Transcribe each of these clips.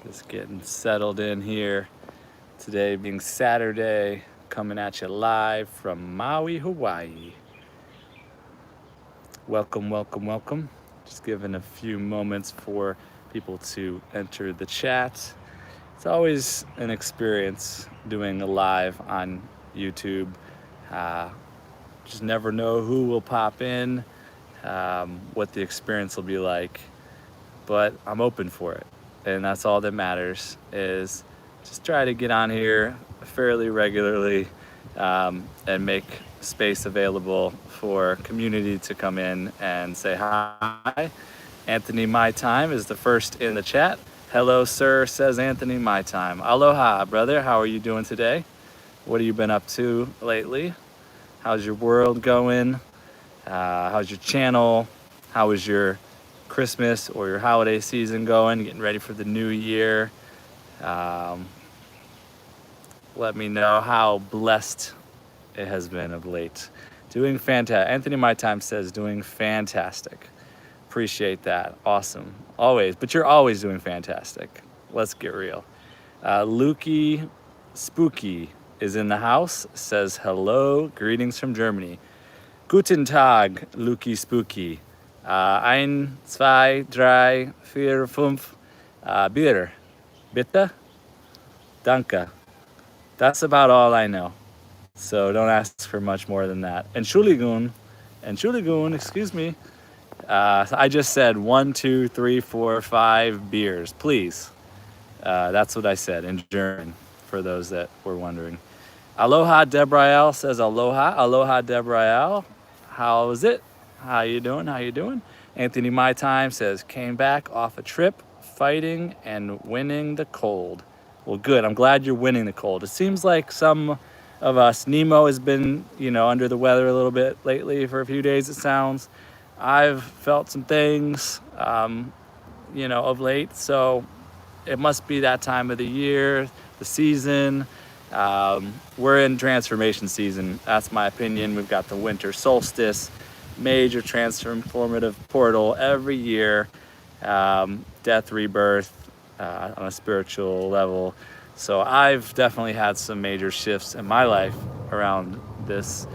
Just getting settled in here. Today being Saturday, coming at you live from Maui, Hawaii. Welcome, welcome, welcome. Just giving a few moments for people to enter the chat. It's always an experience doing a live on YouTube. Uh, just never know who will pop in, what the experience will be like, but I'm open for it. And that's all that matters is just try to get on here fairly regularly and make space available for community to come in and say hi. Anthony My Time is the first in the chat. Hello, sir, says Anthony My Time. Aloha, brother. How are you doing today? What have you been up to lately? How's your world going? How's your channel? How was your Christmas or your holiday season going? Getting ready for the new year. Let me know how blessed it has been of late. Doing fantastic. Anthony My Time says doing fantastic. Appreciate that. Awesome. Always. But you're always doing fantastic. Let's get real. Lukey Spooky is in the house. Says hello. Greetings from Germany. Guten Tag, Lukey Spooky. Ein, zwei, drei, vier, fünf, Bier. Bitte? Danke. That's about all I know. So don't ask for much more than that. Entschuldigung, excuse me. I just said 1, 2, 3, 4, 5 beers, please. That's what I said in German, for those that were wondering. Aloha Debrael says aloha. Aloha Debrael. How is it? How you doing? Anthony My Time says came back off a trip, fighting and winning the cold. Well, good. I'm glad you're winning the cold. It seems like some of us, Nemo has been, under the weather a little bit lately for a few days, it sounds. I've felt some things, of late. So it must be that time of the year, the season. We're in transformation season. That's my opinion. We've got the winter solstice, major transformative portal every year, death, rebirth on a spiritual level. So I've definitely had some major shifts in my life around this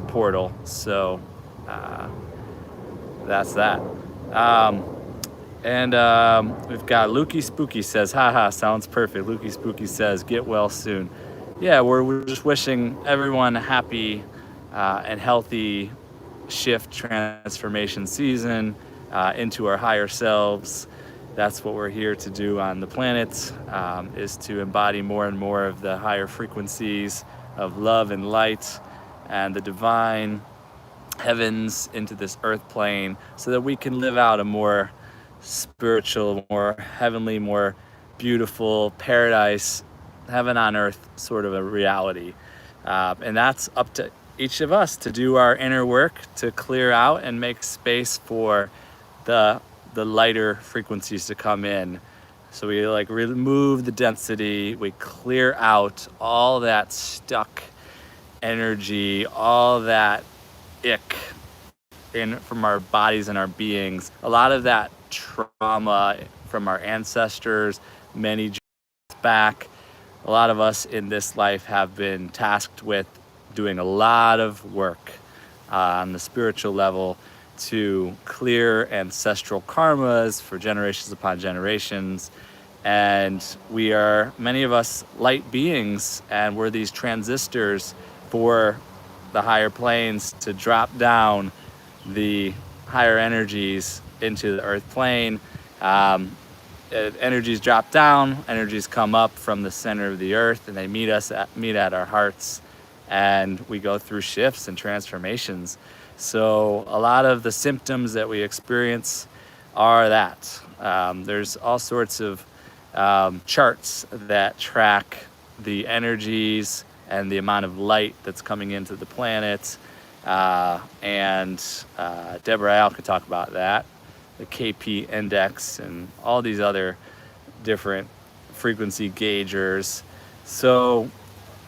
portal. So that's that. We've got Lukey Spooky says, haha, sounds perfect. Lukey Spooky says, get well soon. Yeah, we're just wishing everyone a happy and healthy shift transformation season into our higher selves. That's what we're here to do on the planet, is to embody more and more of the higher frequencies of love and light and the divine heavens into this earth plane so that we can live out a more spiritual, more heavenly, more beautiful paradise, heaven on earth sort of a reality. And that's up to each of us to do our inner work to clear out and make space for the lighter frequencies to come in. So we remove the density, we clear out all that stuck energy, all that ick from our bodies and our beings. A lot of that trauma from our ancestors, many generations back. A lot of us in this life have been tasked with doing a lot of work on the spiritual level to clear ancestral karmas for generations upon generations. And we are, many of us, light beings, and we're these transistors for the higher planes to drop down the higher energies into the earth plane. Energies drop down, energies come up from the center of the earth, and they meet at our hearts, and we go through shifts and transformations. So a lot of the symptoms that we experience are that. There's all sorts of charts that track the energies and the amount of light that's coming into the planet. And Deborah Al could talk about that, the KP index and all these other different frequency gaugers. So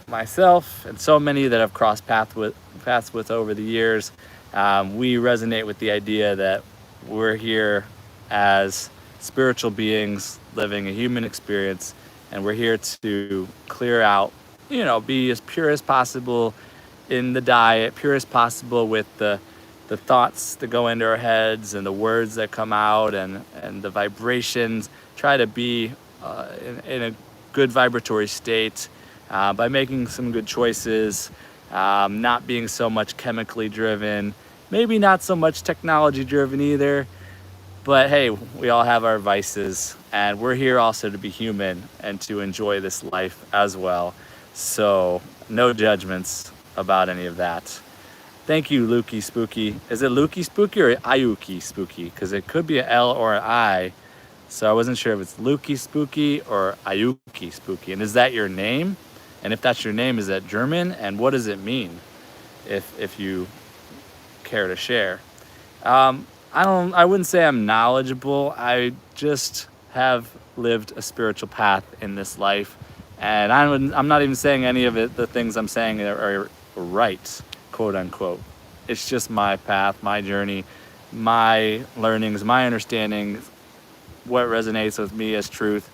myself and so many that I've crossed paths with over the years, we resonate with the idea that we're here as spiritual beings living a human experience, and we're here to clear out, be as pure as possible in the diet, pure as possible with the thoughts that go into our heads and the words that come out and the vibrations. Try to be in a good vibratory state by making some good choices, not being so much chemically driven, maybe not so much technology driven either. But hey, we all have our vices, and we're here also to be human and to enjoy this life as well. So no judgments about any of that. Thank you, Lukey Spooky. Is it Lukey Spooky or Ayuki Spooky? Because it could be an L or an I. So I wasn't sure if it's Lukey Spooky or Ayuki Spooky. And is that your name? And if that's your name, is that German? And what does it mean, if you care to share? I wouldn't say I'm knowledgeable. I just have lived a spiritual path in this life. And I'm not even saying any of it, the things I'm saying are right, quote unquote. It's just my path, my journey, my learnings, my understanding, what resonates with me as truth.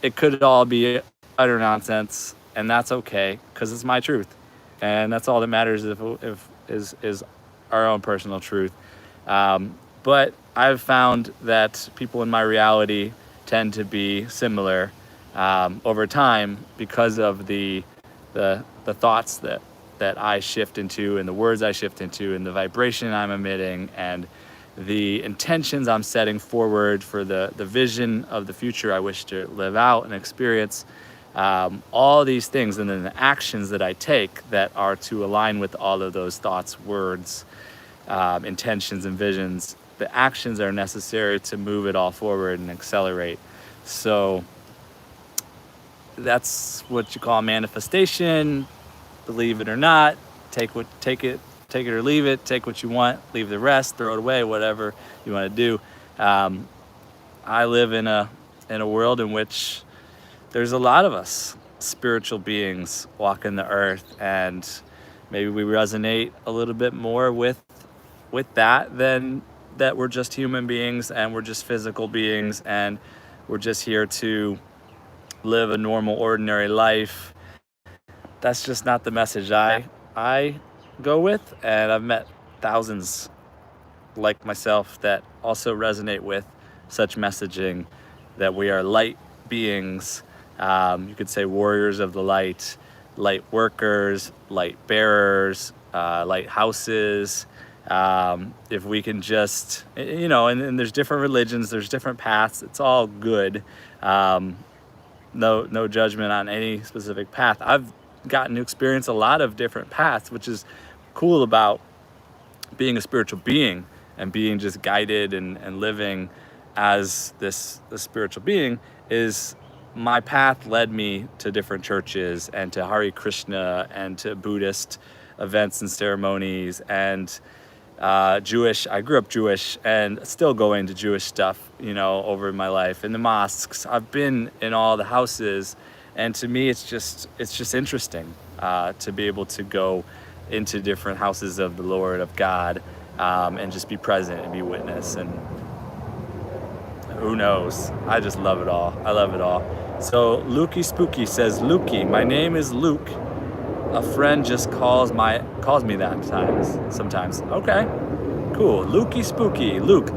It could all be utter nonsense, and that's okay, because it's my truth. And that's all that matters is our own personal truth. But I've found that people in my reality tend to be similar over time because of the thoughts that I shift into, and the words I shift into, and the vibration I'm emitting, and the intentions I'm setting forward for the vision of the future I wish to live out and experience. All these things, and then the actions that I take that are to align with all of those thoughts, words, intentions, and visions. The actions are necessary to move it all forward and accelerate. So that's what you call manifestation. Believe it or not, take it or leave it. Take what you want, leave the rest, throw it away, whatever you want to do. I live in a world in which there's a lot of us spiritual beings walking the earth, and maybe we resonate a little bit more with that than that we're just human beings and we're just physical beings and we're just here to live a normal, ordinary life. That's just not the message I go with, and I've met thousands like myself that also resonate with such messaging, that we are light beings. You could say warriors of the light workers, light bearers, lighthouses. If we can just, and there's different religions, there's different paths. It's all good. No judgment on any specific path. I've gotten to experience a lot of different paths, which is cool about being a spiritual being and being just guided and living as this spiritual being. Is my path led me to different churches and to Hare Krishna and to Buddhist events and ceremonies and Jewish. I grew up Jewish and still going to Jewish stuff, over my life. In the mosques, I've been in all the houses, and to me, it's just interesting to be able to go into different houses of the Lord, of God, and just be present and be witness. And who knows? I just love it all. I love it all. So Lukey Spooky says, Lukey, my name is Luke. A friend just calls me that sometimes. Okay, cool. Lukey Spooky, Luke,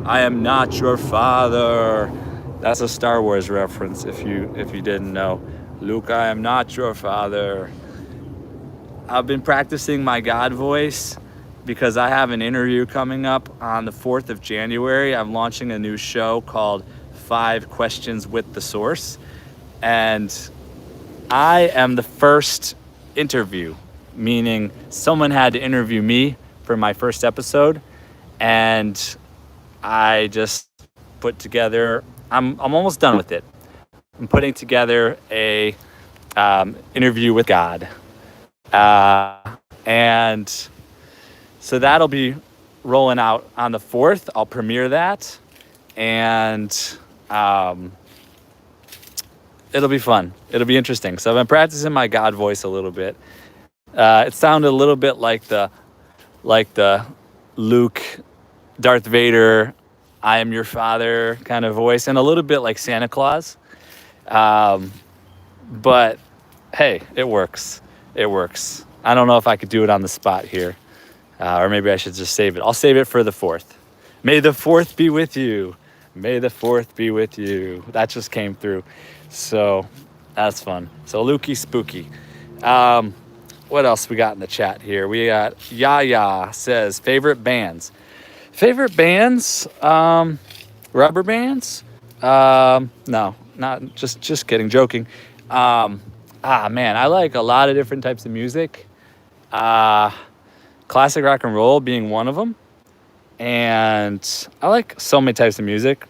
I am not your father. That's a Star Wars reference if you didn't know. Luke, I am not your father. I've been practicing my God voice because I have an interview coming up on the 4th of January. I'm launching a new show called 5 Questions with the Source. And I am the first interview, meaning someone had to interview me for my first episode. And I just put together, I'm almost done with it. I'm putting together a interview with God. And so that'll be rolling out on the 4th. I'll premiere that. And it'll be fun. It'll be interesting. So I've been practicing my God voice a little bit. It sounded a little bit like the Luke, Darth Vader I am your father kind of voice, and a little bit like Santa Claus. Um, but hey, it works. It works. I don't know if I could do it on the spot here, or maybe I should just save it. I'll save it for the 4th. May the 4th be with you. May the 4th be with you. That just came through. So that's fun. So Lukey Spooky. What else we got in the chat here? We got Yaya says favorite bands. Favorite bands? Rubber bands? No, not just kidding, joking. Man, I like a lot of different types of music. Classic rock and roll being one of them. And I like so many types of music.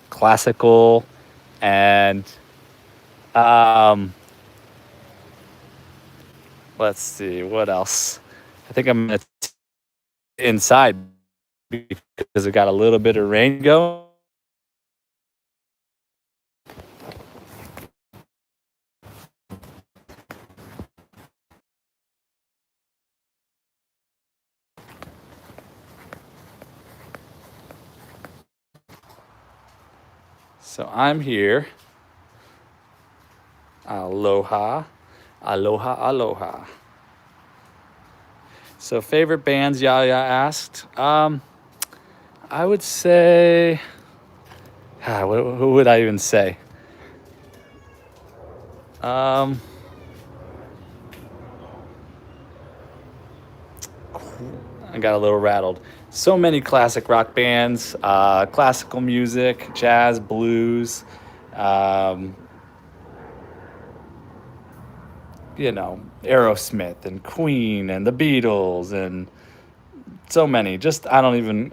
Classical and let's see, what else? I think I'm gonna inside because it got a little bit of rain going. So I'm here. Aloha, aloha, aloha. So favorite bands, Yaya asked. I would say, who would I even say? I got a little rattled. So many classic rock bands, classical music, jazz, blues, Aerosmith and Queen and the Beatles and so many. Just I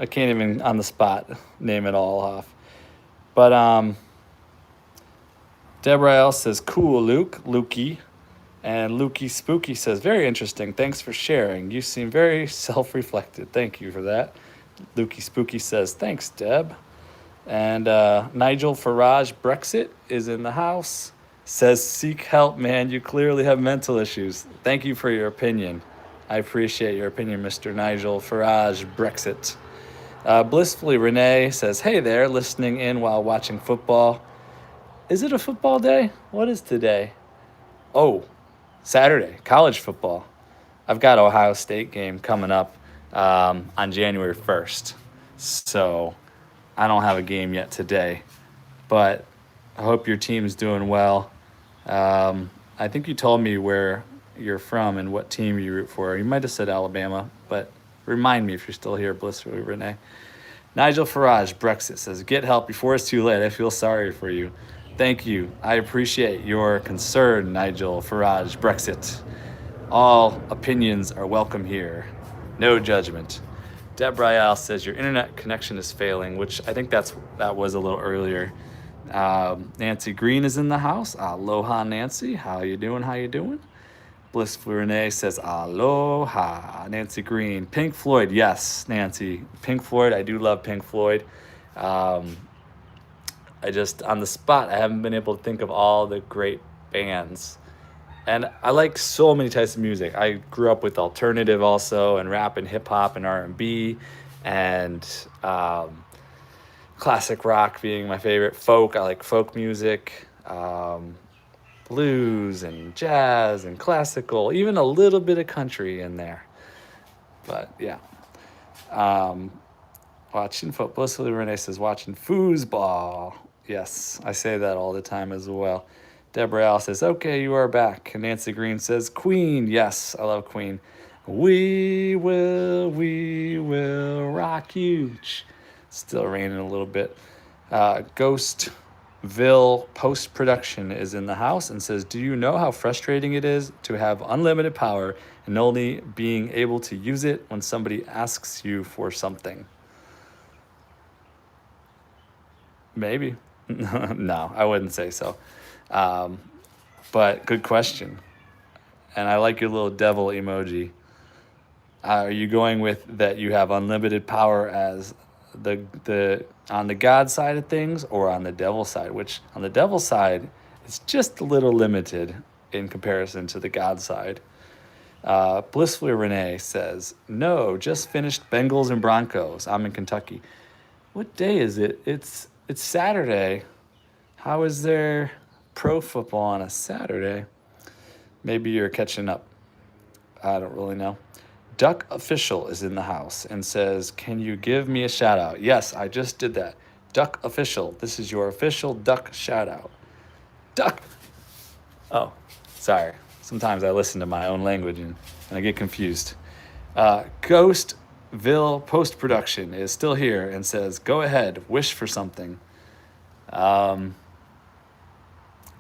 can't even on the spot name it all off. But Deborah L says cool, Lukey. And Lukey Spooky says, very interesting. Thanks for sharing. You seem very self-reflected. Thank you for that. Lukey Spooky says, thanks, Deb. And Nigel Farage Brexit is in the house. Says, seek help, man. You clearly have mental issues. Thank you for your opinion. I appreciate your opinion, Mr. Nigel Farage Brexit. Blissfully Renee says, hey there, listening in while watching football. Is it a football day? What is today? Oh, Saturday, college football. I've got Ohio State game coming up on January 1st. So I don't have a game yet today. But I hope your team's doing well. I think you told me where you're from and what team you root for. You might have said Alabama, but remind me if you're still here, Blissfully Renee. Nigel Farage, Brexit, says, get help before it's too late. I feel sorry for you. Thank you. I appreciate your concern, Nigel Farage, Brexit. All opinions are welcome here. No judgment. Deb Ryal says your internet connection is failing, which I think that was a little earlier. Nancy Green is in the house. Aloha, Nancy. How you doing? Blissful Renee says aloha. Nancy Green. Pink Floyd. Yes, Nancy. Pink Floyd. I do love Pink Floyd. I just, on the spot, I haven't been able to think of all the great bands. And I like so many types of music. I grew up with alternative also, and rap and hip hop and R&B, and classic rock being my favorite. Folk, I like folk music, blues and jazz and classical, even a little bit of country in there. But yeah. Watching football. Blissfully Renee says watching foosball. Yes, I say that all the time as well. Deborah Al says, okay, you are back. And Nancy Green says, Queen. Yes, I love Queen. We will rock you. Still raining a little bit. Ghostville Post-Production is in the house and says, do you know how frustrating it is to have unlimited power and only being able to use it when somebody asks you for something? Maybe. No, I wouldn't say so. But good question. And I like your little devil emoji. Are you going with that you have unlimited power as the on the God side of things, or on the devil side? Which on the devil side, it's just a little limited in comparison to the God side. Blissfully Renee says, no, just finished Bengals and Broncos. I'm in Kentucky. What day is it? It's Saturday. How is there pro football on a Saturday? Maybe you're catching up. I don't really know. Duck Official is in the house and says, "Can you give me a shout out?" Yes, I just did that. Duck Official. This is your official duck shout out. Duck. Oh, sorry. Sometimes I listen to my own language and I get confused. Ghostville Post Production is still here and says, "Go ahead, wish for something." I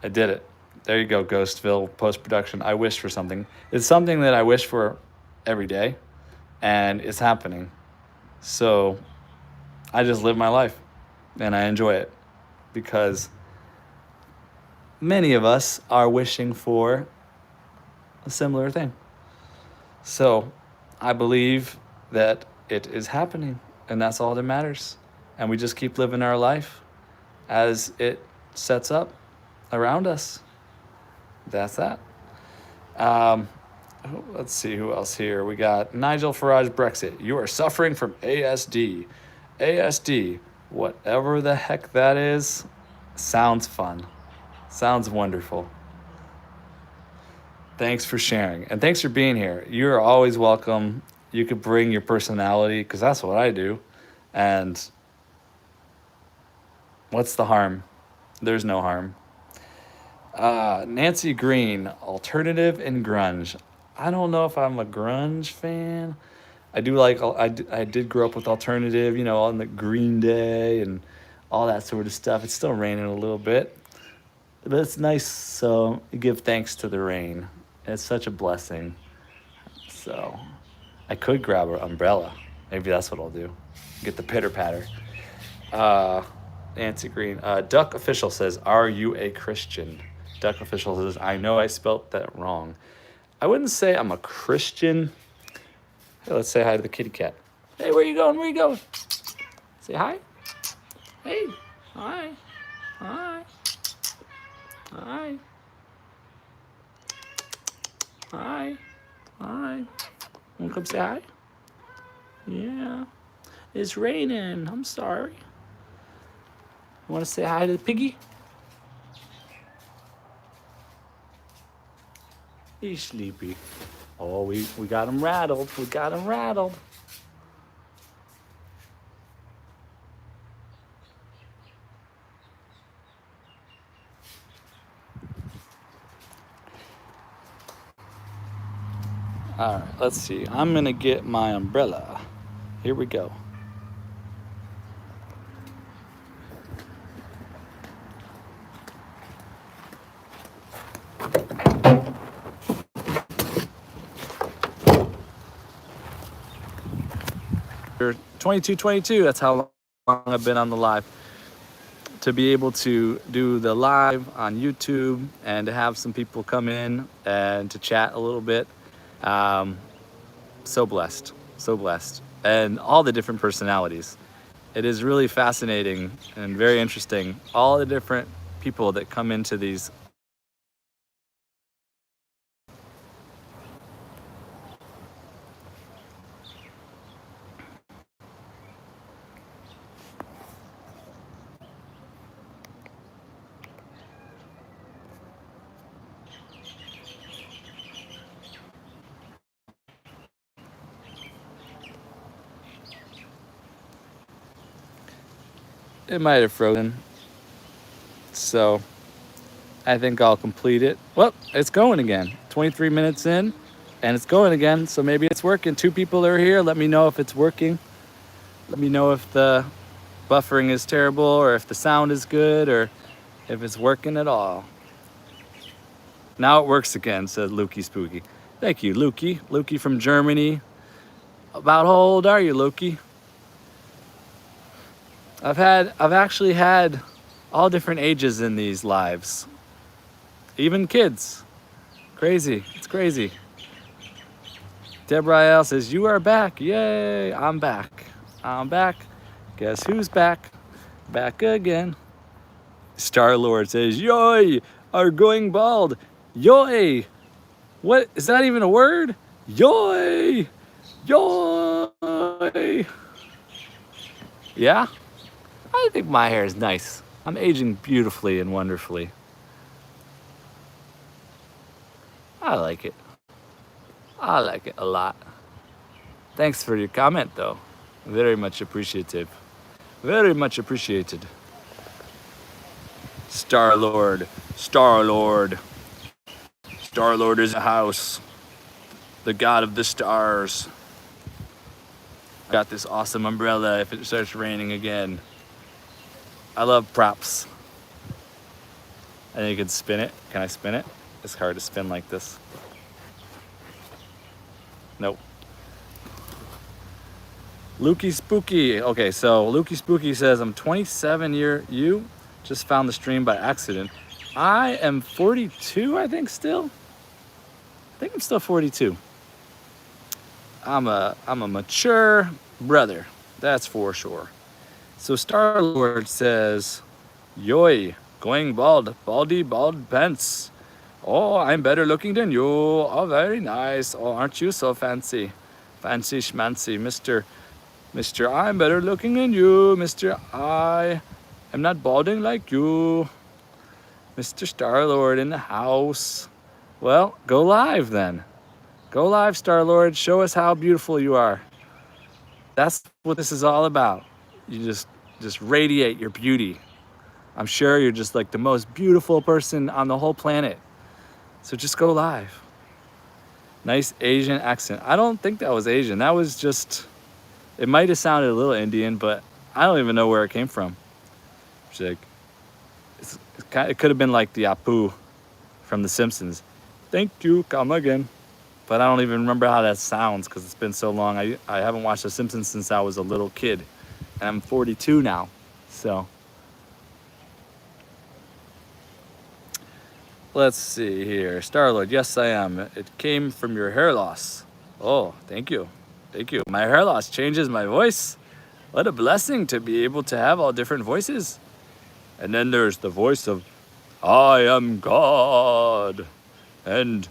did it. There you go, Ghostville Post Production. I wish for something. It's something that I wish for every day, and it's happening. So I just live my life and I enjoy it because many of us are wishing for a similar thing. So I believe that it is happening, and that's all that matters. And we just keep living our life as it sets up around us. That's that. Let's see who else here. We got Nigel Farage Brexit. You are suffering from ASD. ASD, whatever the heck that is, sounds fun. Sounds wonderful. Thanks for sharing. And thanks for being here. You're always welcome. You could bring your personality, because that's what I do. And what's the harm? There's no harm. Nancy Green, alternative and grunge. I don't know if I'm a grunge fan. I do like, I did grow up with alternative, on the Green Day and all that sort of stuff. It's still raining a little bit, but it's nice. So you give thanks to the rain. It's such a blessing. So I could grab an umbrella. Maybe that's what I'll do. Get the pitter patter. Nancy Green. Duck Official says, "Are you a Christian?" Duck Official says, "I know I spelt that wrong." I wouldn't say I'm a Christian. Hey, let's say hi to the kitty cat. Hey, where you going? Where you going? Say hi. Hey. Hi. Hi. Hi. Hi. Hi. Wanna come say hi? Yeah. It's raining. I'm sorry. You wanna say hi to the piggy? He's sleepy. Oh, we got him rattled. We got him rattled. All right, let's see. I'm going to get my umbrella. Here we go. You're 22, that's how long I've been on the live. To be able to do the live on YouTube and to have some people come in and to chat a little bit. So blessed, so blessed. And all the different personalities. It is really fascinating and very interesting. All the different people that come into these. It might have frozen. So I think I'll complete it. Well, it's going again. 23 minutes in and it's going again. So maybe it's working. 2 people are here. Let me know if it's working. Let me know if the buffering is terrible or if the sound is good or if it's working at all. Now it works again, said Lukey Spooky. Thank you, Lukey. Lukey from Germany. About how old are you, Lukey? I've actually had all different ages in these lives. Even kids. Crazy. It's crazy. Deborah L says, "You are back." Yay, I'm back. I'm back. Guess who's back? Back again. Star-Lord says, "Yoy, are going bald." Yoy. What? Is that even a word? Yoy. Yoy. Yeah? I think my hair is nice. I'm aging beautifully and wonderfully. I like it. I like it a lot. Thanks for your comment, though. Very much appreciative. Very much appreciated. Star-Lord. Star-Lord. Star-Lord is a house. The god of the stars. Got this awesome umbrella if it starts raining again. I love props. I think you can spin it. Can I spin it? It's hard to spin like this. Nope. Lukey Spooky. Okay, so Lukey Spooky says, I'm 27 you just found the stream by accident. I am 42, I think still. I think I'm still 42. I'm a mature brother, that's for sure. So Star-Lord says, Yoy, going bald, baldy, bald pants. Oh, I'm better looking than you. Oh, very nice. Oh, aren't you so fancy? Fancy schmancy, Mr. I'm better looking than you. Mr. I am not balding like you. Mr. Star-Lord in the house. Well, go live then. Go live, Star-Lord. Show us how beautiful you are. That's what this is all about. You just radiate your beauty. I'm sure you're just like the most beautiful person on the whole planet. So just go live. Nice Asian accent. I don't think that was Asian. That was just, it might have sounded a little Indian, but I don't even know where it came from. It's like, it could have been like the Apu from The Simpsons. Thank you, come again. But I don't even remember how that sounds because it's been so long. I haven't watched The Simpsons since I was a little kid. And I'm 42 now, so. Let's see here. Star-Lord, yes I am. It came from your hair loss. Oh, thank you. Thank you. My hair loss changes my voice. What a blessing to be able to have all different voices. And then there's the voice of, I am God. And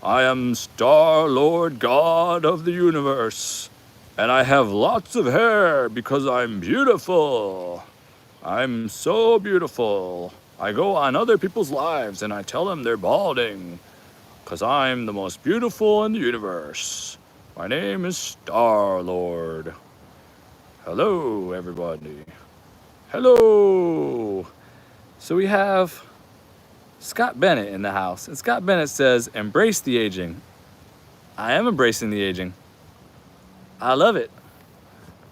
I am Star-Lord, God of the universe. And I have lots of hair because I'm beautiful. I'm so beautiful. I go on other people's lives and I tell them they're balding because I'm the most beautiful in the universe. My name is Star-Lord. Hello, everybody. Hello. So we have Scott Bennett in the house. And Scott Bennett says, embrace the aging. I am embracing the aging. I love it.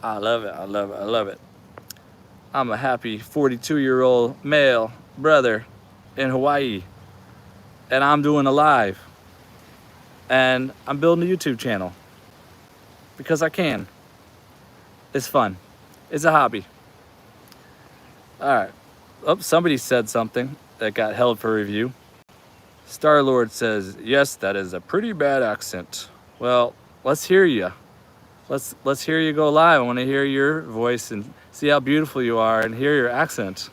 I love it. I love it. I love it. I'm a happy 42-year-old male brother in Hawaii, and I'm doing a live, and I'm building a YouTube channel because I can. It's fun. It's a hobby. All right. Oh, somebody said something that got held for review. Star-Lord says, yes, that is a pretty bad accent. Well, let's hear you. Let's hear you go live. I want to hear your voice and see how beautiful you are and hear your accent.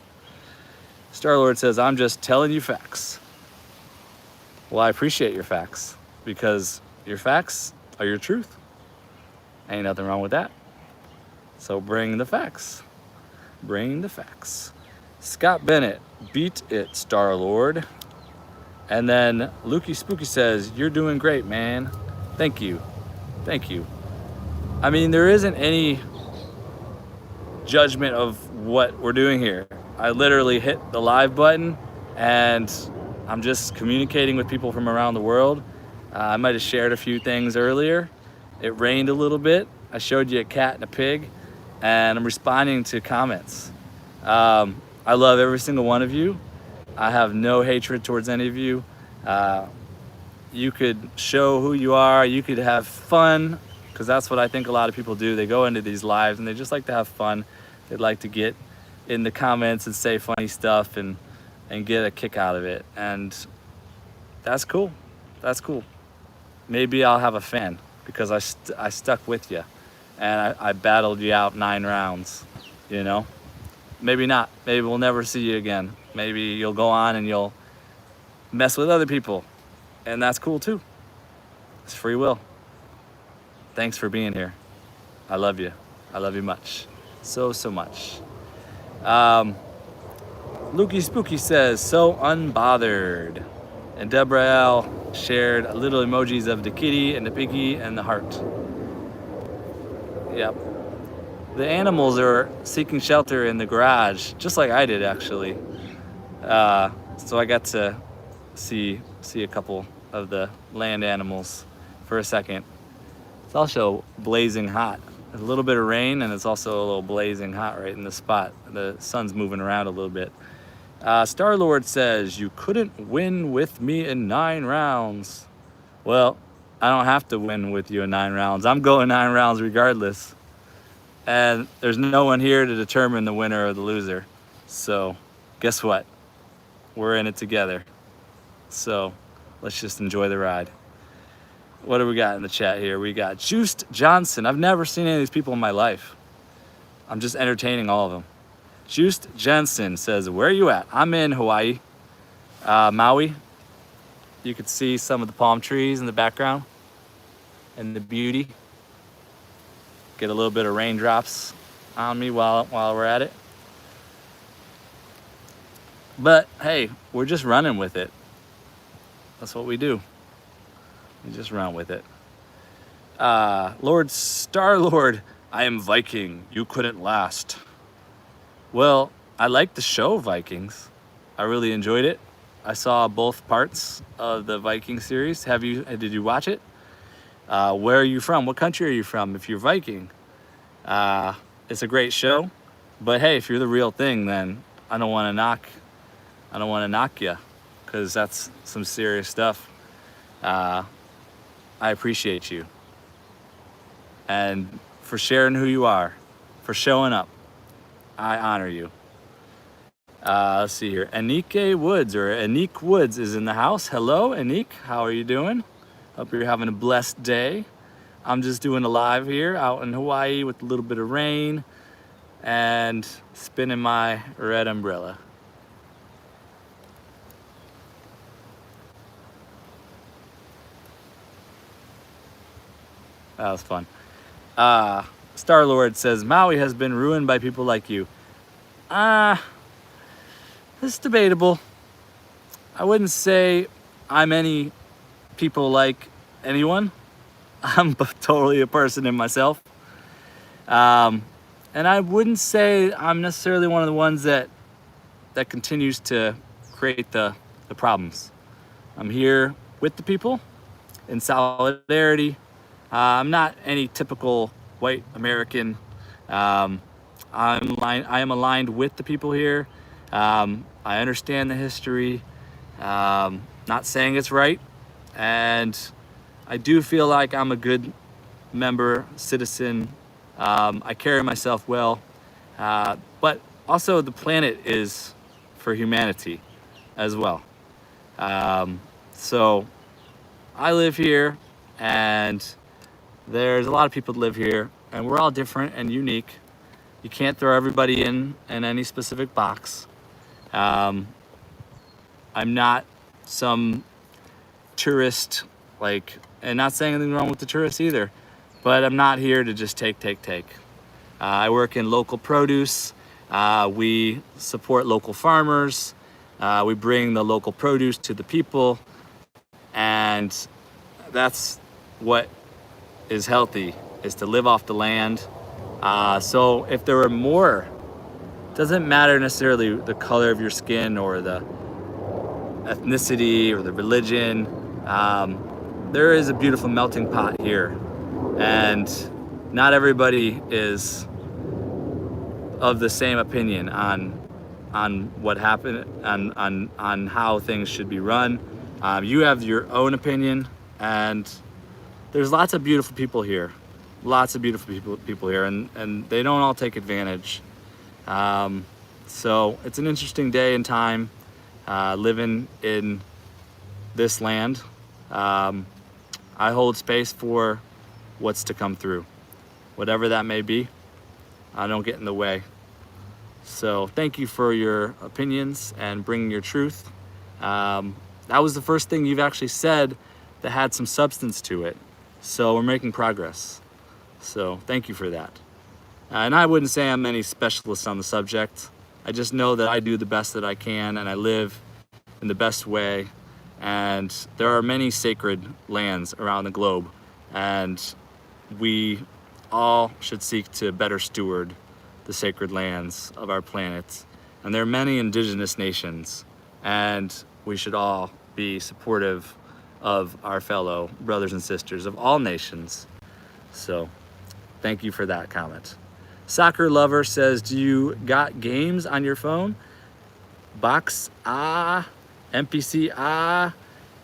Star-Lord says, I'm just telling you facts. Well, I appreciate your facts because your facts are your truth. Ain't nothing wrong with that. So bring the facts. Bring the facts. Scott Bennett, beat it, Star-Lord. And then Lukey Spooky says, you're doing great, man. Thank you. Thank you. I mean, there isn't any judgment of what we're doing here. I literally hit the live button and I'm just communicating with people from around the world. I might have shared a few things earlier. It rained a little bit. I showed you a cat and a pig, and I'm responding to comments. I love every single one of you. I have no hatred towards any of you. You could show who you are. You could have fun, because that's what I think a lot of people do. They go into these lives and they just like to have fun. They'd like to get in the comments and say funny stuff and get a kick out of it. And that's cool. That's cool. Maybe I'll have a fan because I stuck with you and I battled you out 9 rounds, you know? Maybe not. Maybe we'll never see you again. Maybe you'll go on and you'll mess with other people, and that's cool too. It's free will. Thanks for being here. I love you. I love you much. So much. Lukey Spooky says, so unbothered. And Deborah L shared little emojis of the kitty and the piggy and the heart. Yep. The animals are seeking shelter in the garage, just like I did actually. So I got to see a couple of the land animals for a second. It's also blazing hot. A little bit of rain, and it's also a little blazing hot right in the spot. The sun's moving around a little bit. Star-Lord says, you couldn't win with me in 9 rounds. Well, I don't have to win with you in 9 rounds. I'm going 9 rounds regardless. And there's no one here to determine the winner or the loser. So guess what? We're in it together. So let's just enjoy the ride. What do we got in the chat here? We got Juiced Johnson. I've never seen any of these people in my life. I'm just entertaining all of them. Juiced Jensen says, where are you at? I'm in Hawaii, Maui. You could see some of the palm trees in the background and the beauty. Get a little bit of raindrops on me while we're at it. But hey, we're just running with it. That's what we do. We just run with it. Lord Star-Lord, I am Viking. You couldn't last. Well, I like the show Vikings. I really enjoyed it. I saw both parts of the Viking series. Did you watch it? Where are you from? What country are you from? If you're Viking, it's a great show. But hey, if you're the real thing, then I don't want to knock you, because that's some serious stuff. I appreciate you, and for sharing who you are, for showing up. I honor you. Let's see here. Anike Woods, or Anique Woods, is in the house. Hello, Anique. How are you doing? Hope you're having a blessed day. I'm just doing a live here out in Hawaii with a little bit of rain and spinning my red umbrella. That was fun. Star-Lord says, Maui has been ruined by people like you. It's debatable. I wouldn't say I'm any people like anyone. I'm totally a person in myself. And I wouldn't say I'm necessarily one of the ones that continues to create the problems. I'm here with the people in solidarity. I'm not any typical white American. I am aligned with the people here. I understand the history. Not saying it's right. And I do feel like I'm a good member, citizen. I carry myself well. But also the planet is for humanity as well. So I live here, and there's a lot of people that live here, and we're all different and unique. You can't throw everybody in any specific box. I'm not some tourist, and not saying anything wrong with the tourists either, but I'm not here to just take. I work in local produce. We support local farmers. We bring the local produce to the people, and that's what is healthy, is to live off the land. So if there were more, doesn't matter necessarily the color of your skin or the ethnicity or the religion. There is a beautiful melting pot here, and not everybody is of the same opinion on what happened, on how things should be run. You have your own opinion, and there's lots of beautiful people here. Lots of beautiful people here, and they don't all take advantage. So it's an interesting day and time living in this land. I hold space for what's to come through, whatever that may be. I don't get in the way. So thank you for your opinions and bringing your truth. That was the first thing you've actually said that had some substance to it. So we're making progress. So thank you for that. And I wouldn't say I'm any specialist on the subject. I just know that I do the best that I can, and I live in the best way. And there are many sacred lands around the globe, and we all should seek to better steward the sacred lands of our planet. And there are many indigenous nations, and we should all be supportive of our fellow brothers and sisters of all nations. So thank you for that comment. Soccer Lover says, do you got games on your phone? Box NPC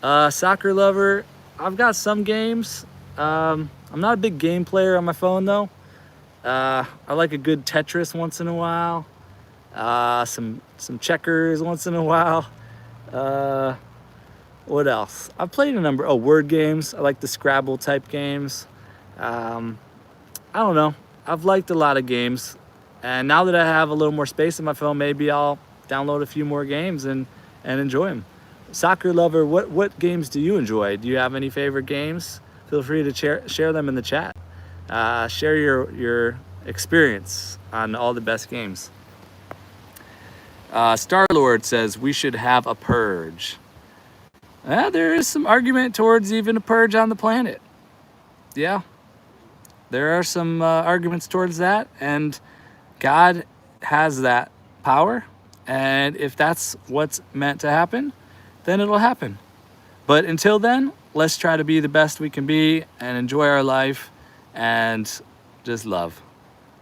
Soccer Lover, I've got some games. I'm not a big game player on my phone though. I like a good Tetris once in a while. Some checkers once in a while. What else? I've played a number of word games. I like the Scrabble type games. I don't know. I've liked a lot of games, and now that I have a little more space in my phone, maybe I'll download a few more games and enjoy them. Soccer Lover, what games do you enjoy? Do you have any favorite games? Feel free to share them in the chat. Share your experience on all the best games. Star-Lord says we should have a purge. There is some argument towards even a purge on the planet. Yeah, there are some arguments towards that, and God has that power, and if that's what's meant to happen, then it'll happen. But until then, let's try to be the best we can be and enjoy our life and just love.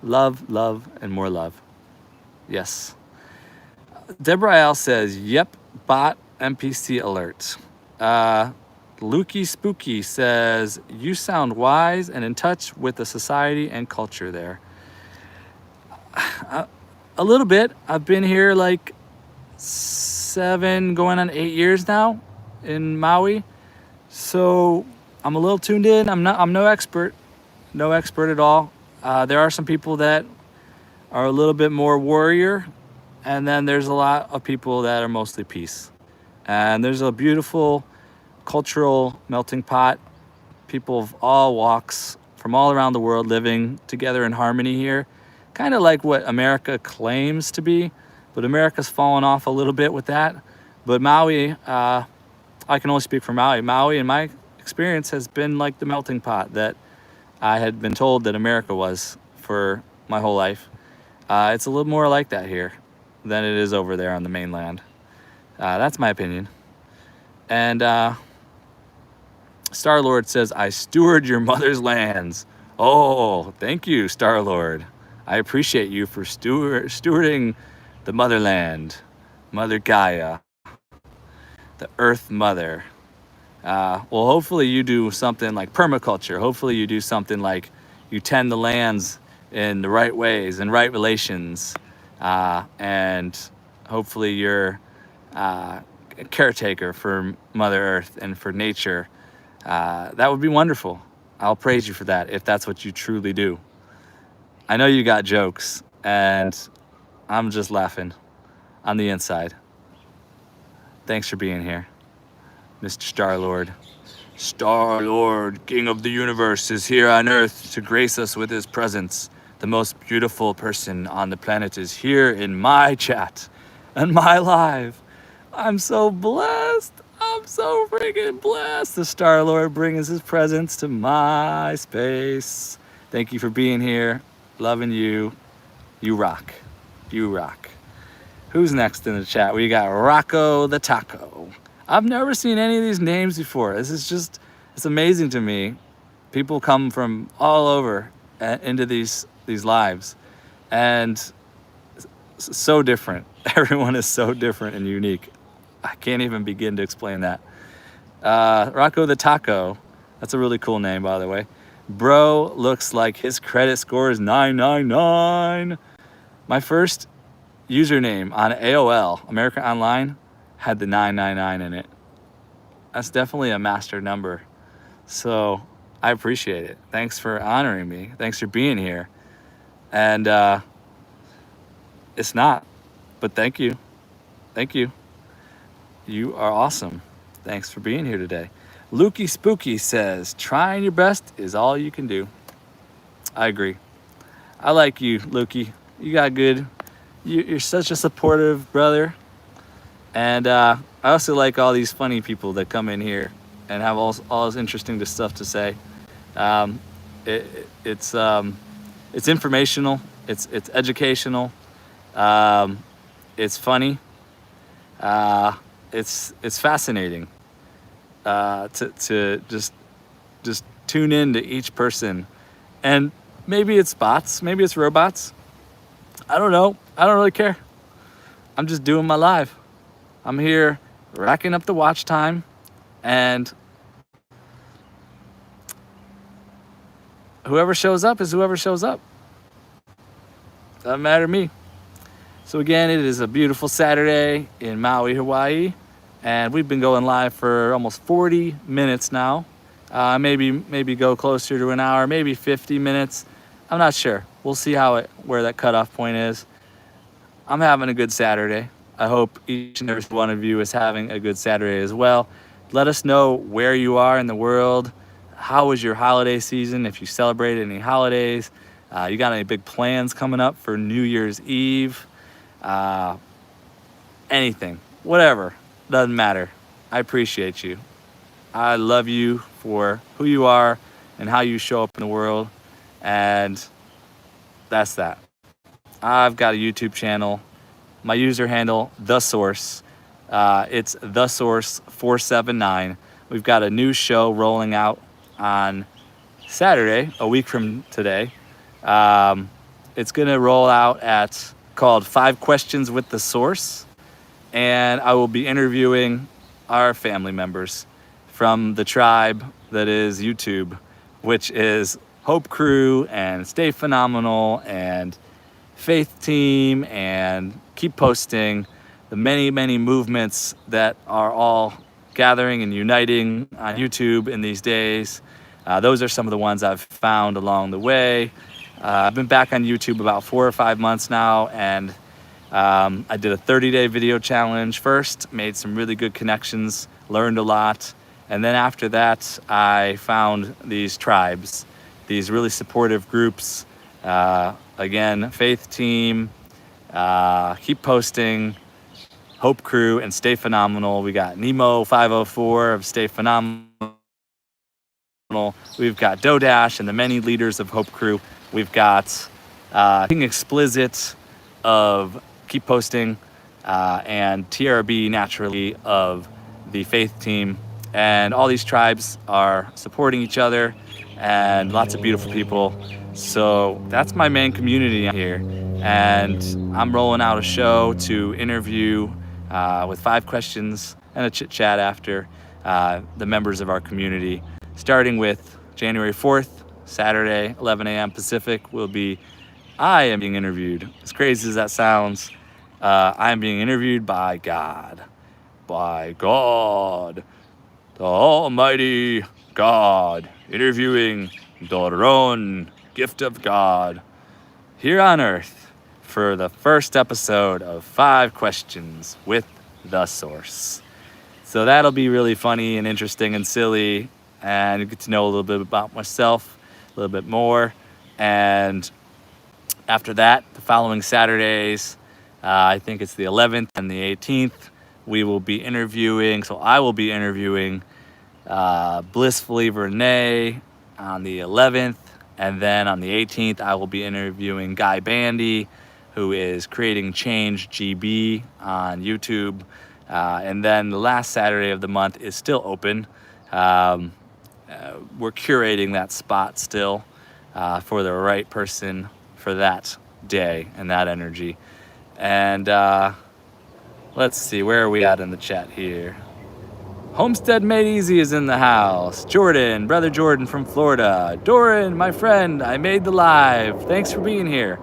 Love, love, and more love. Yes. Deborah Al says, yep, bot NPC alert. Lukey Spooky says, you sound wise and in touch with the society and culture there. A little bit. I've been here like 7 going on 8 years now in Maui, so I'm a little tuned in. I'm no expert at all. There are some people that are a little bit more warrior, and then there's a lot of people that are mostly peace. And there's a beautiful cultural melting pot, people of all walks from all around the world living together in harmony here, kind of like what America claims to be, but America's fallen off a little bit with that. But Maui, I can only speak for Maui. Maui, in my experience, has been like the melting pot that I had been told that America was for my whole life. It's a little more like that here than it is over there on the mainland. That's my opinion. And Star-Lord says, I steward your mother's lands. Oh, thank you, Star-Lord. I appreciate you for stewarding the motherland, Mother Gaia, the Earth Mother. Well, hopefully you do something like permaculture. Hopefully you do something like you tend the lands in the right ways and right relations. And hopefully you're a caretaker for Mother Earth and for nature. That would be wonderful. I'll praise you for that if that's what you truly do. I know you got jokes, and I'm just laughing on the inside. Thanks for being here, Mr. Star-Lord. Star-Lord, King of the Universe, is here on Earth to grace us with his presence. The most beautiful person on the planet is here in my chat and my live. I'm so blessed. I'm so freaking blessed. The Star-Lord brings his presence to my space. Thank you for being here. Loving you. You rock. You rock. Who's next in the chat? We got Rocco the Taco. I've never seen any of these names before. This is just, it's amazing to me. People come from all over into these lives, and so different. Everyone is so different and unique. I can't even begin to explain that. Rocco the Taco, that's a really cool name, by the way. Bro looks like his credit score is 999. My first username on AOL, America Online, had the 999 in it. That's definitely a master number. So I appreciate it. Thanks for honoring me. Thanks for being here. And it's not, but thank you. Thank you. You are awesome. Thanks for being here today. Lukey Spooky says, trying your best is all you can do. I agree. I like you, Lukey. You got good You're such a supportive brother. And I also like all these funny people that come in here and have all this interesting stuff to say. Um, it's informational. It's educational. Um, it's funny. Uh, it's fascinating to just tune in to each person. And maybe it's bots, maybe it's robots. I don't know. I don't really care. I'm just doing my live. I'm here racking up the watch time, and whoever shows up is whoever shows up. Doesn't matter to me. So again, it is a beautiful Saturday in Maui, Hawaii, and we've been going live for almost 40 minutes now. Maybe go closer to an hour, maybe 50 minutes. I'm not sure. We'll see where that cutoff point is. I'm having a good Saturday. I hope each and every one of you is having a good Saturday as well. Let us know where you are in the world. How was your holiday season? If you celebrated any holidays, you got any big plans coming up for New Year's Eve? Anything, whatever, doesn't matter. I appreciate you. I love you for who you are and how you show up in the world. And that's that. I've got a YouTube channel. My user handle, The Source. It's The Source 479. We've got a new show rolling out on Saturday, a week from today. It's gonna roll out called 5 Questions with The Source. And I will be interviewing our family members from the tribe that is YouTube, which is Hope Crew and Stay Phenomenal and Faith Team and Keep Posting, the many movements that are all gathering and uniting on YouTube in these days. Those are some of the ones I've found along the way. I've been back on YouTube about 4 or 5 months now, and I did a 30-day video challenge first, made some really good connections, learned a lot, and then after that I found these tribes, these really supportive groups. Again, Faith Team, Keep Posting, Hope Crew, and Stay Phenomenal. We got Nemo 504 of Stay Phenomenal. We've got Dodash and the many leaders of Hope Crew. We've got King Explicit of Keep Posting, and TRB Naturally of the Faith Team. And all these tribes are supporting each other, and lots of beautiful people. So that's my main community here. And I'm rolling out a show to interview with 5 questions and a chit chat after the members of our community. Starting with January 4th, Saturday, 11 a.m. Pacific, I am being interviewed. As crazy as that sounds, I am being interviewed by God. By God. The Almighty God. Interviewing the Ron, gift of God, here on earth for the first episode of 5 Questions with The Source. So that'll be really funny and interesting and silly, and you get to know a little bit about myself, a little bit more. And after that, the following Saturdays, I think it's the 11th and the 18th, I will be interviewing Blissfully Renee on the 11th, and then on the 18th I will be interviewing Guy Bandy, who is creating Change GB on YouTube, and then the last Saturday of the month is still open. We're curating that spot still for the right person for that day and that energy. And let's see, where are we at in the chat here? Homestead Made Easy is in the house. Jordan, brother Jordan from Florida. Doran, my friend, I made the live. Thanks for being here.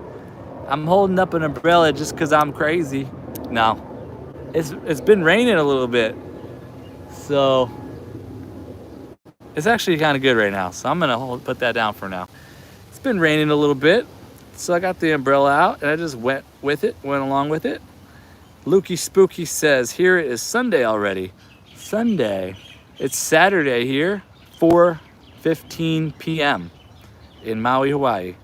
I'm holding up an umbrella just because I'm crazy. No, it's been raining a little bit, so it's actually kind of good right now. So I'm gonna put that down for now. It's been raining a little bit, so I got the umbrella out and I just went along with it. Lukey Spooky says, here it is Sunday already. Sunday. It's Saturday here, 4:15 p.m. in Maui, Hawaii.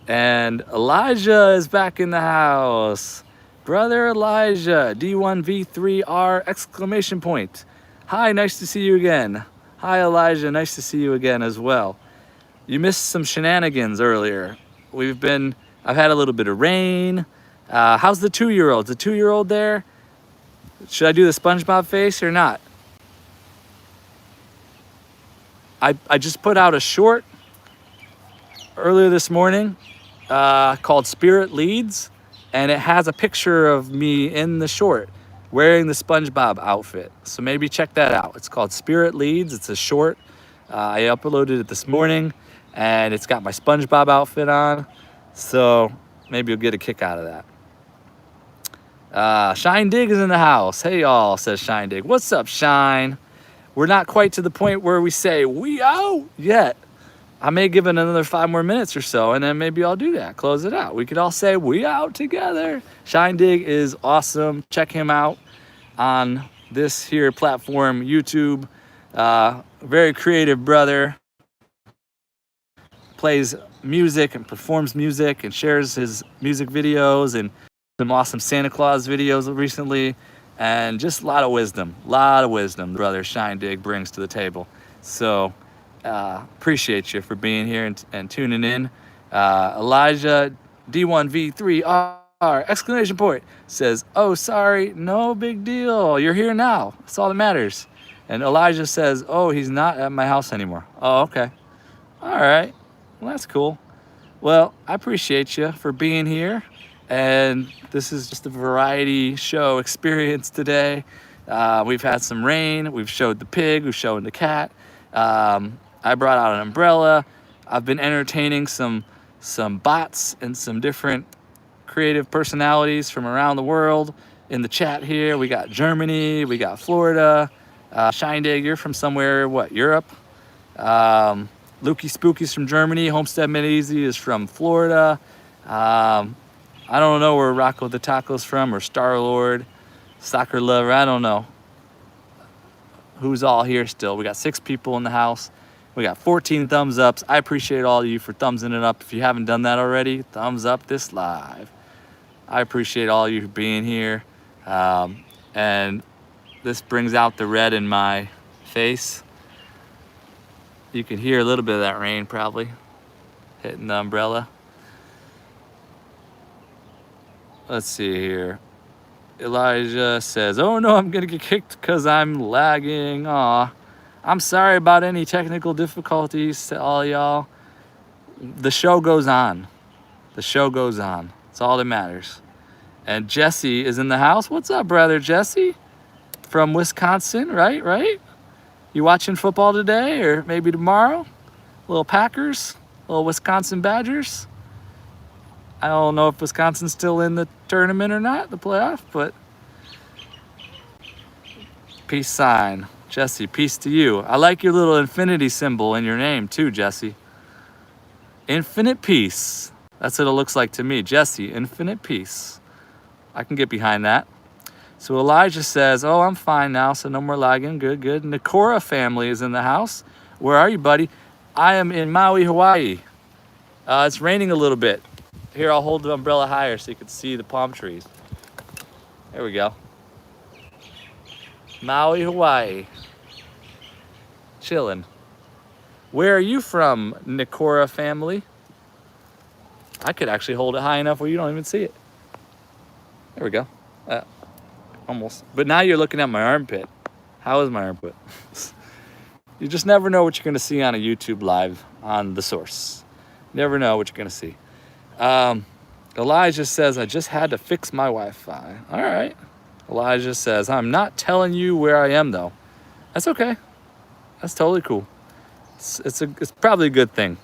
And Elijah is back in the house. Brother Elijah, D1V3R exclamation point. Hi, nice to see you again. Hi, Elijah, nice to see you again as well. You missed some shenanigans earlier. I've had a little bit of rain. How's the 2-year-old? Is the 2-year-old there? Should I do the SpongeBob face or not? I just put out a short earlier this morning called Spirit Leads, and it has a picture of me in the short wearing the SpongeBob outfit. So maybe check that out. It's called Spirit Leads. It's a short. I uploaded it this morning, and it's got my SpongeBob outfit on. So maybe you'll get a kick out of that. Shine Dig is in the house. Hey y'all, says Shine Dig. What's up, Shine? We're not quite to the point where we say we out yet. I may give it another 5 more minutes or so, and then maybe I'll do that. Close it out. We could all say we out together. Shine Dig is awesome. Check him out on this here platform, YouTube. Very creative brother. Plays music and performs music and shares his music videos and some awesome Santa Claus videos recently. And just a lot of wisdom brother Shine Dig brings to the table. So appreciate you for being here and tuning in. Elijah D1V3R exclamation point says, oh, sorry, no big deal. You're here now. That's all that matters. And Elijah says, oh, he's not at my house anymore. Oh, okay. All right. Well, that's cool. Well, I appreciate you for being here. And this is just a variety show experience today. We've had some rain. We've showed the pig. We've shown the cat. I brought out an umbrella. I've been entertaining some bots and some different creative personalities from around the world in the chat here. We got Germany. We got Florida. Shine Dig, you're from somewhere, what, Europe? Lukey Spooky's from Germany. Homestead Made Easy is from Florida. I don't know where Rocco the Taco's from, or Star-Lord, Soccer Lover, I don't know who's all here still. We got 6 people in the house. We got 14 thumbs ups. I appreciate all of you for thumbsing it up. If you haven't done that already, thumbs up this live. I appreciate all of you for being here. And this brings out the red in my face. You can hear a little bit of that rain probably hitting the umbrella. Let's see here. Elijah says, oh no, I'm gonna get kicked because I'm lagging. Aw, I'm sorry about any technical difficulties to all y'all. The show goes on. The show goes on. It's all that matters. And Jesse is in the house. What's up, brother Jesse? From Wisconsin, right? You watching football today or maybe tomorrow? Little Packers, little Wisconsin Badgers. I don't know if Wisconsin's still in the tournament or not, the playoff, but peace sign. Jesse, peace to you. I like your little infinity symbol in your name too, Jesse. Infinite peace. That's what it looks like to me. Jesse, infinite peace. I can get behind that. So Elijah says, oh, I'm fine now, so no more lagging. Good. Nikora family is in the house. Where are you, buddy? I am in Maui, Hawaii. It's raining a little bit. Here, I'll hold the umbrella higher so you can see the palm trees. There we go. Maui, Hawaii. Chilling. Where are you from, Nikora family? I could actually hold it high enough where you don't even see it. There we go. Almost. But now you're looking at my armpit. How is my armpit? You just never know what you're going to see on a YouTube live on The Source. Never know what you're going to see. Elijah says, I just had to fix my Wi-Fi. All right. Elijah says, I'm not telling you where I am, though. That's okay. That's totally cool. It's probably a good thing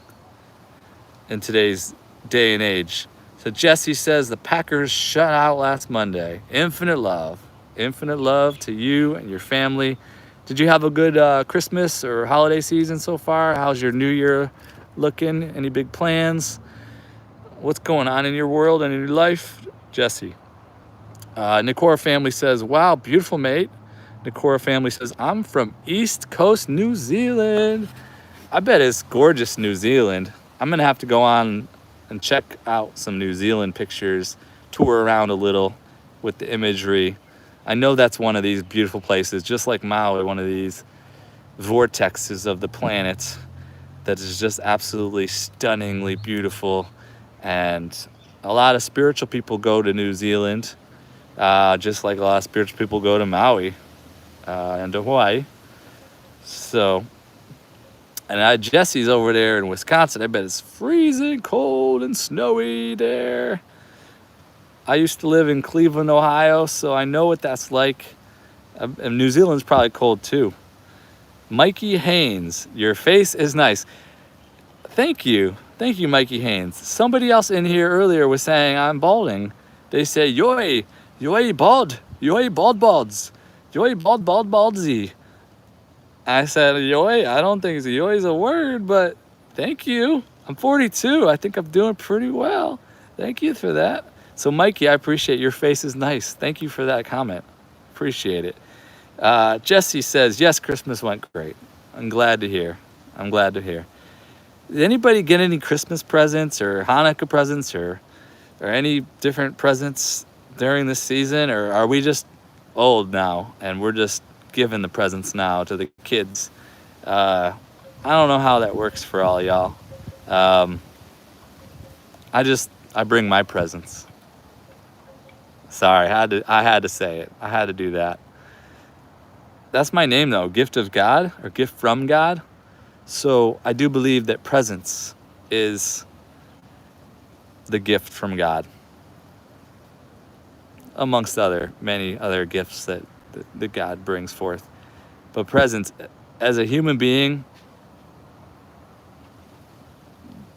in today's day and age. So Jesse says, the Packers shut out last Monday. Infinite love. Infinite love to you and your family. Did you have a good Christmas or holiday season so far? How's your new year looking? Any big plans? What's going on in your world and in your life? Jesse. Nikora family says, wow, beautiful, mate. Nikora family says, I'm from East Coast, New Zealand. I bet it's gorgeous, New Zealand. I'm going to have to go on and check out some New Zealand pictures, tour around a little with the imagery. I know that's one of these beautiful places, just like Maui, one of these vortexes of the planet that is just absolutely stunningly beautiful. And a lot of spiritual people go to New Zealand, just like a lot of spiritual people go to Maui and to Hawaii. So, and Jesse's over there in Wisconsin. I bet it's freezing cold and snowy there. I used to live in Cleveland, Ohio, so I know what that's like. And New Zealand's probably cold too. Mikey Haynes, your face is nice. Thank you, Mikey Haynes. Somebody else in here earlier was saying I'm balding. They say, yoy bald, yoy balds, yoy baldsy. I said, yoy, I don't think yoy is a word, but thank you. I'm 42. I think I'm doing pretty well. Thank you for that. So Mikey, I appreciate your face is nice. Thank you for that comment. Appreciate it. Jesse says, yes, Christmas went great. I'm glad to hear. Did anybody get any Christmas presents or Hanukkah presents or any different presents during this season? Or are we just old now and we're just giving the presents now to the kids? I don't know how that works for all y'all. I bring my presents. Sorry, I had to say it. I had to do that. That's my name though, Gift of God or Gift from God. So I do believe that presence is the gift from God, amongst many other gifts that God brings forth. But presence, as a human being,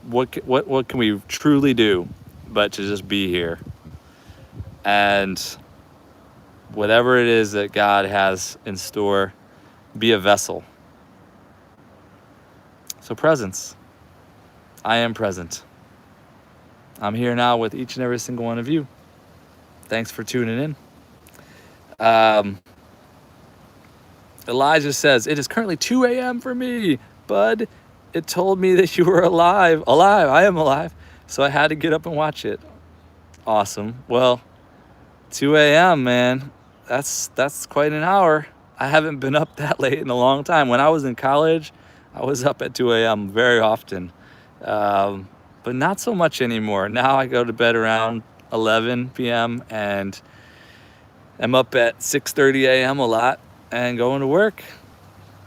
what can we truly do but to just be here? And whatever it is that God has in store, be a vessel. So presence. I am present. I'm here now with each and every single one of you. Thanks for tuning in. Elijah says, it is currently 2 a.m. for me, bud. It told me that you were alive. I am alive. So I had to get up and watch it. Awesome. Well, 2 a.m., man. That's quite an hour. I haven't been up that late in a long time. When I was in college, I was up at 2 a.m. very often. But not so much anymore. Now I go to bed around 11 p.m. and I'm up at 6:30 a.m. a lot and going to work.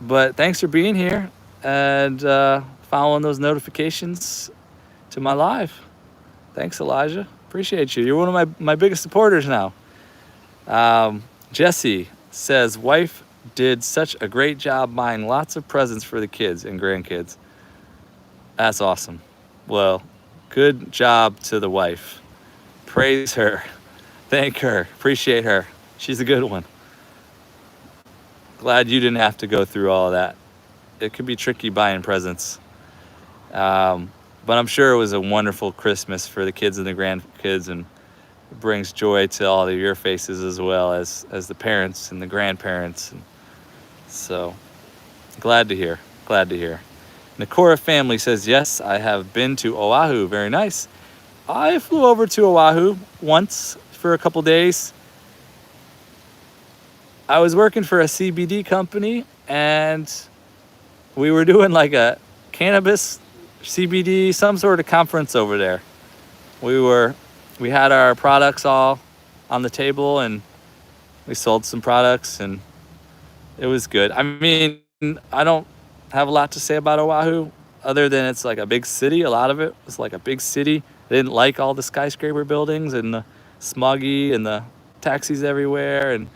But thanks for being here and following those notifications to my live. Thanks, Elijah. Appreciate you. You're one of my biggest supporters now. Jesse says, wife did such a great job buying lots of presents for the kids and grandkids. That's awesome. Well, good job to the wife. Praise her. Thank her. Appreciate her. She's a good one. Glad you didn't have to go through all of that. It could be tricky buying presents. But I'm sure it was a wonderful Christmas for the kids and the grandkids, and it brings joy to all of your faces as well as the parents and the grandparents. And so glad to hear. Nakora family says, yes, I have been to Oahu. Very nice. I flew over to Oahu once for a couple days. I was working for a CBD company and we were doing like a cannabis CBD, some sort of conference over there. We had our products all on the table and we sold some products and it was good. I mean, I don't have a lot to say about Oahu other than it's like a big city. A lot of it was like a big city. I didn't like all the skyscraper buildings and the smoggy and the taxis everywhere and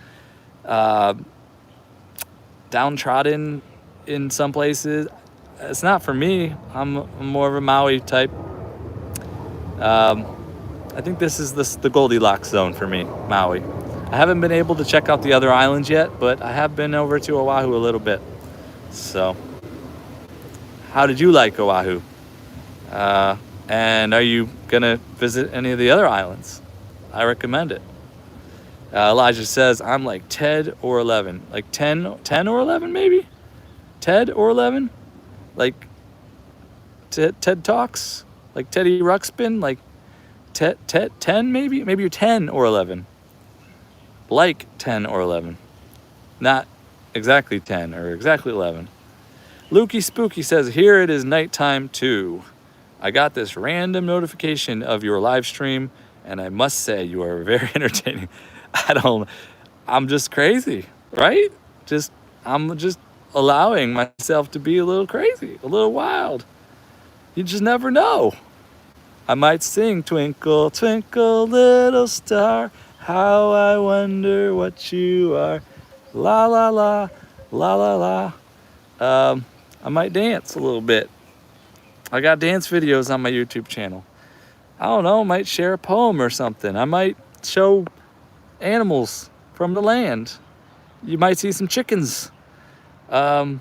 downtrodden in some places. It's not for me. I'm more of a Maui type. I think this is the Goldilocks zone for me, Maui. I haven't been able to check out the other islands yet, but I have been over to Oahu a little bit. So, how did you like Oahu? And are you gonna visit any of the other islands? I recommend it. Elijah says, I'm like Ted or 11. Like 10 or 11 maybe? Ted or 11? Like TED Talks? Like Teddy Ruxpin, like 10 maybe? Maybe you're 10 or 11. Like 10 or 11. Not exactly 10 or exactly 11. Lukey Spooky says, here it is nighttime too. I got this random notification of your live stream, and I must say you are very entertaining. I'm just crazy, right? I'm just allowing myself to be a little crazy, a little wild. You just never know. I might sing Twinkle, Twinkle, Little Star, how I wonder what you are. La, la, la, la, la, la. I might dance a little bit. I got dance videos on my YouTube channel. I don't know, might share a poem or something. I might show animals from the land. You might see some chickens. I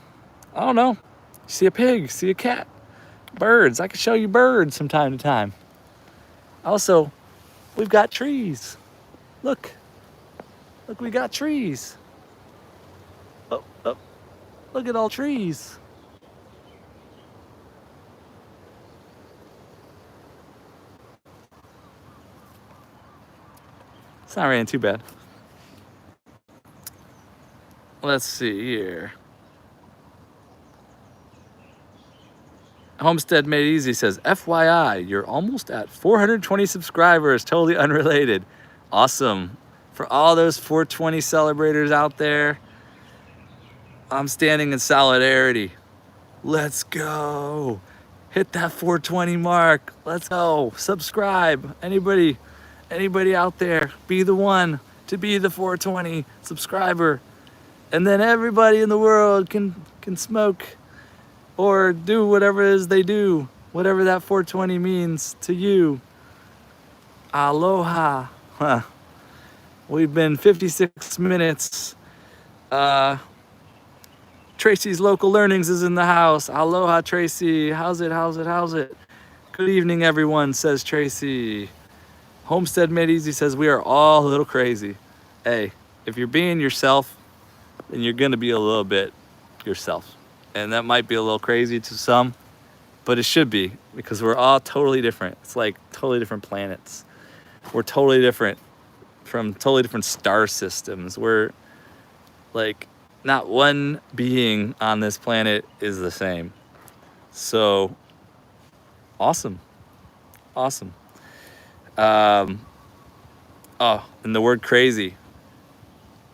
don't know. See a pig, see a cat, birds. I can show you birds from time to time. Also, we've got trees. Look, we got trees. Oh, look at all trees. It's not raining too bad. Let's see here. Homestead Made Easy says, FYI, you're almost at 420 subscribers, totally unrelated. Awesome. For all those 420 celebrators out there, I'm standing in solidarity. Let's go. Hit that 420 mark. Let's go. Subscribe. Anybody out there, be the one to be the 420 subscriber. And then everybody in the world can smoke or do whatever it is they do, whatever that 420 means to you. Aloha. Huh. We've been 56 minutes. Tracy's Local Learnings is in the house. Aloha, Tracy. How's it? Good evening, everyone, says Tracy. Homestead Made Easy says, we are all a little crazy. Hey, if you're being yourself, then you're gonna be a little bit yourself. And that might be a little crazy to some, but it should be, because we're all totally different. It's like totally different planets. We're totally different from totally different star systems. We're like, not one being on this planet is the same. So, awesome. And the word crazy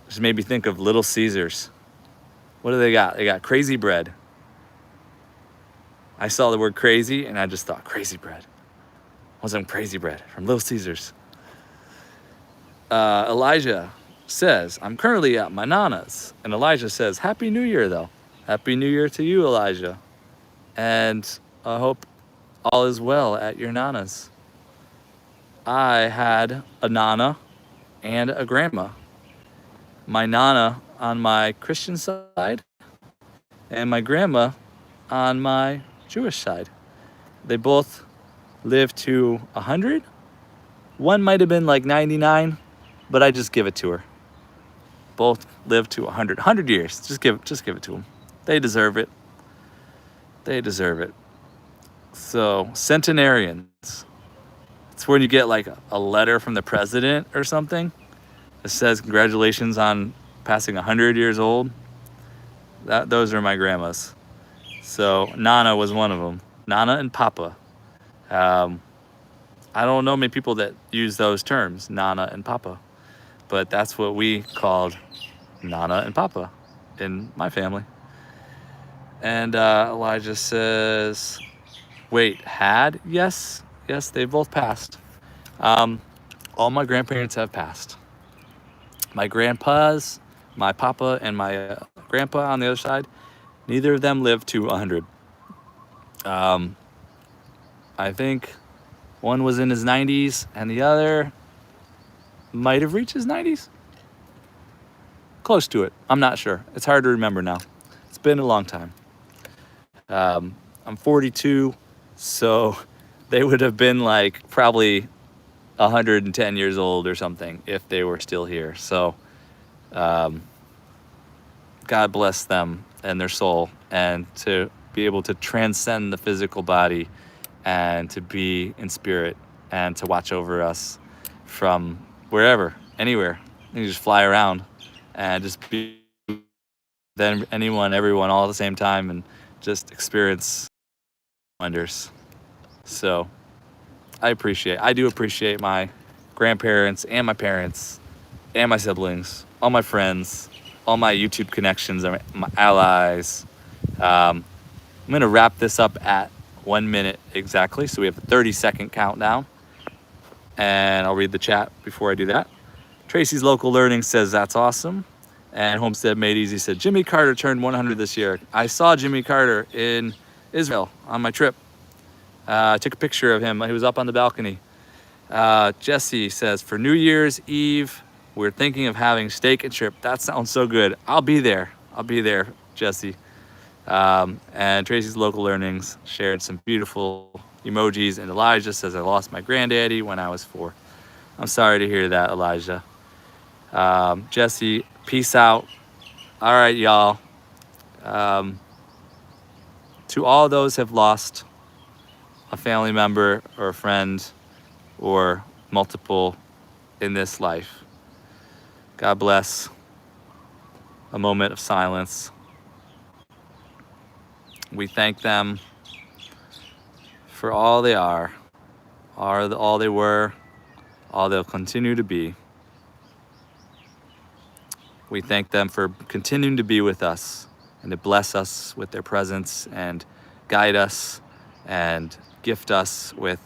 just made me think of Little Caesars. What do they got? They got crazy bread. I saw the word crazy and I just thought crazy bread. Wasn't crazy bread from Little Caesars. Elijah says, I'm currently at my nana's. And Elijah says, Happy New Year though. Happy New Year to you, Elijah. And I hope all is well at your nana's. I had a nana and a grandma. My nana on my Christian side and my grandma on my Jewish side. They both lived to 100. One might have been like 99, but I just give it to her. Both lived to 100 years. Just give it to them. They deserve it. So, centenarians. It's when you get like a letter from the president or something that says congratulations on passing 100 years old. Those are my grandmas. So Nana was one of them. Nana and Papa. I don't know many people that use those terms, Nana and Papa, but that's what we called Nana and Papa in my family. And Elijah says, wait, had? Yes, they both passed. All my grandparents have passed. My grandpas, my papa and my grandpa on the other side, neither of them lived to 100. I think one was in his 90s and the other might have reached his 90s. Close to it. I'm not sure. It's hard to remember now. It's been a long time. I'm 42, so they would have been like probably 110 years old or something if they were still here. So God bless them and their soul, and to be able to transcend the physical body and to be in spirit and to watch over us from wherever, anywhere. You can just fly around and just be then anyone, everyone, all at the same time, and just experience wonders. So I do appreciate my grandparents and my parents and my siblings, all my friends, all my YouTube connections, my allies. I'm gonna wrap this up at 1 minute exactly. So we have a 30-second countdown, and I'll read the chat before I do that. Tracy's Local Learning says that's awesome. And Homestead Made Easy said, Jimmy Carter turned 100 this year. I saw Jimmy Carter in Israel on my trip. I took a picture of him. He was up on the balcony. Jesse says, for New Year's Eve, we're thinking of having steak and shrimp. That sounds so good. I'll be there, Jesse. And Tracy's Local Learnings shared some beautiful emojis. And Elijah says, I lost my granddaddy when I was 4. I'm sorry to hear that, Elijah. Jesse, peace out. All right, y'all. To all those who have lost a family member or a friend or multiple in this life, God bless. A moment of silence. We thank them for all they are all they were, all they'll continue to be. We thank them for continuing to be with us and to bless us with their presence and guide us and gift us with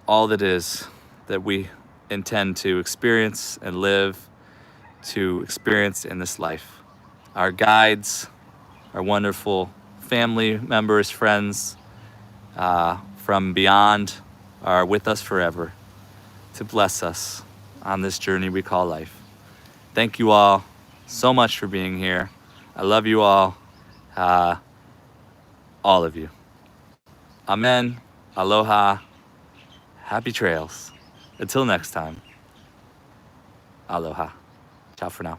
all that is that we intend to experience and live to experience in this life. Our guides, our wonderful family members, friends from beyond are with us forever to bless us on this journey we call life. Thank you all so much for being here. I love you all of you. Amen. Aloha. Happy trails. Until next time. Aloha. Ciao for now.